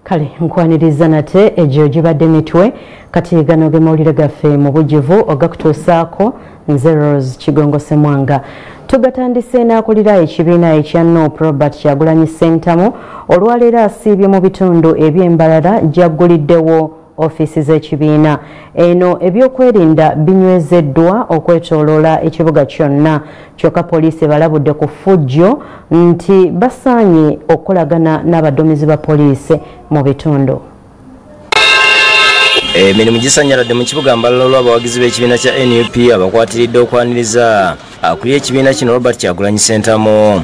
Kale Bamwanirizza nate egyo gibadde mitwe kati gano ge mawulire gaffe mu bujjuvu ogakutuusaako nze Rose Kigongo Semwanga. Tugatandise n'akulira ekibiina ekya NUP Robert Kyagulanyi Ssentamu olwaleero asiibye mu bitundu eby'embalala gy'agguliddewo ofiisi z'ekibiina. Eno ebyokwerinda binywezeddwa okwetooloola ekibuga kyonna, kyokka poliisi balabudde ku ffujjo nti basaanye okukolagana n'abaduumizi ba poliisi mu bitundu. Emirimu gisanyaladde mu kibuga Mbalala olw'abawagizi b'ekibiina kya NUP abakwatiridde okwaniriza akuli ekibiina kino Robert Kyagulanyi Ssentamu.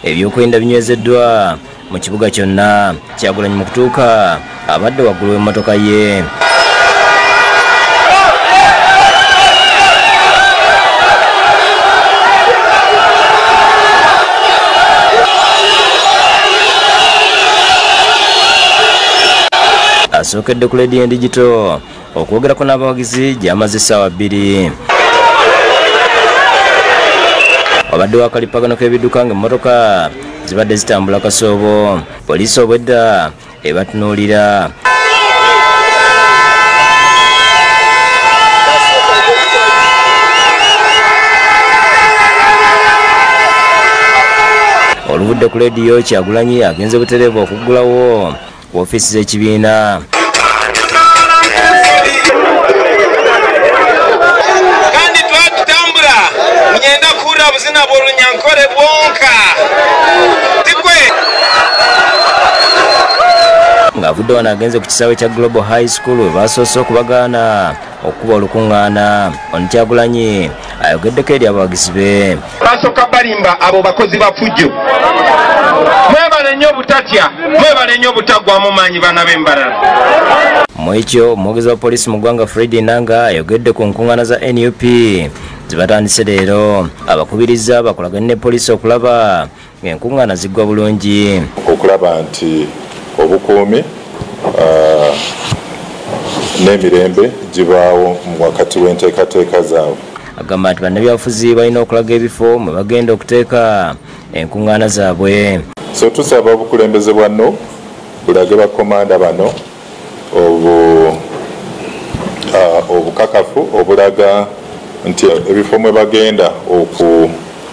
Ebyokwerinda binywezeddwa mu kibuga kyonna. Kyagulanyi mu kutuuka abadde waggulu w'emmotoka ye. Asookedde ku leedi endigito okwogerako n'abawagizi gy'amaze essaawa 2. Wabaddewo akalipagano k'ebidduka ng'emmotoka zibadde zitambula kasoobo. Poliisi obwedda ebatunuulira. Oluvudde ku leediyo Kyagulanyi agenze butereevu okuggulawo Woofiisi z'ekibiina. Kandi twatutambula ngenda kuwulira buzina bw'olunyankole bwonka tikwe ng'avudde wano agenze ku kisaawe kya Global High School we basoose okubagaana okuba olukuŋŋaana. Ono Kyagulanyi ayogeddeko eri abawagizi be. basooka balimba abo bakozi ba ffujjo. Mwebale nnyo obutatya, mwebale nnyo obutaggwaamu maanyi baana b'embalala. Mu ekyo omwogezi wa poliisi mu ggwanga Friday Nanga ayogedde ku nkuŋŋaana za NUP zibatandise leero. Abakubiriza bakolagane ne poliisi okulaba ng'enkuŋŋaana ziggwa bulungi. Okulaba nti obukuumi n'emirembe gibaawo wakati w'enteekateeka zaabwe. Agamba nti bannabyabufuzi balina okulaga ebifo mwe bagenda okuteeka enkuŋŋaana zaabwe. So tusaba obukulembeze bwa NUP bulage bakomanda bano obukakafu obulaga nti ebifo mwe bagenda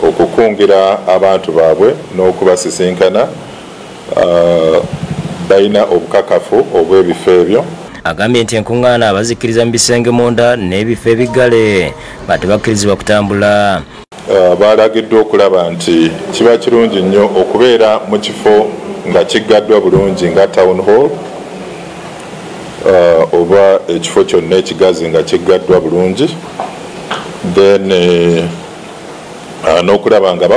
okukungira abantu baabwe n'okubasisinkana balina obukakafu obw'ebifo ebyo. Agambye nti enkuŋŋaana bazikkiriza mu bisenge munda n'ebifo ebigale nga tebakkirizibwa kutambula. Balagiddwa okulaba nti kiba kirungi nnyo okubeera mu kifo nga kiggaddwa bulungi nga town hall oba ekifo kyonna ekigazi nga kiggaddwa bulungi, then n'okulaba nga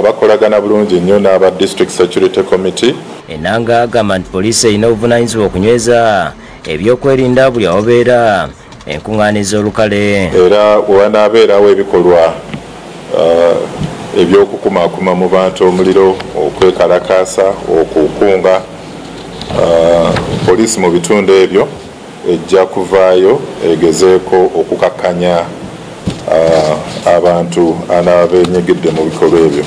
bakolagana bulungi nnyo n'aba District Security Committee. Enanga agamba nti poliisi erina obuvunaanyizibwa okunyweza ebyokwerinda buli awobeera enkuŋŋaana ez'olukale. Era wewanaabeerawo ebikolwa ebyokukumaakuma mu bantu omuliro, okwekalakaasa, okukunga, poliisi mu bitundu ebyo ejja kuvaayo egezeeko okukakkanya abantu abeenyigidde mu bikolwa ebyo.